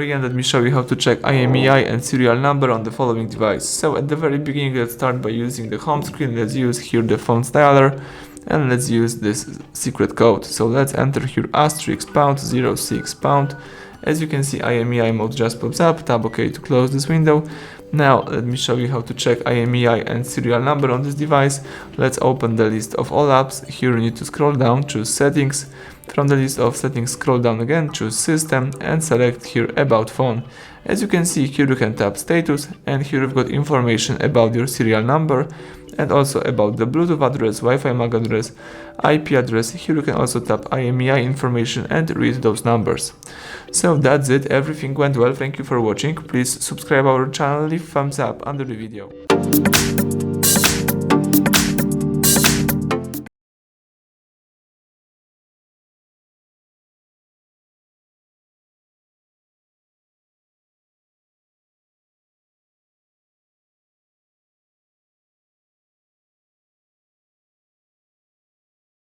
Again, let me show you how to check IMEI and serial number on the following device. So at the very beginning, let's start by using the home screen. Let's use here the phone's dialer and let's use this secret code. So let's enter here *#06#. As you can see, IMEI mode just pops up. Tab OK to close this window. Now let me show you how to check IMEI and serial number on this device. Let's open the list of all apps. Here you need to scroll down, choose settings. From the list of settings, scroll down again, choose system and select here about phone. As you can see, here you can tap status and here you've got information about your serial number and also about the Bluetooth address, Wi-Fi MAC address, IP address. Here you can also tap IMEI information and read those numbers. So that's it, everything went well. Thank you for watching. Please subscribe our channel, leave thumbs up under the video.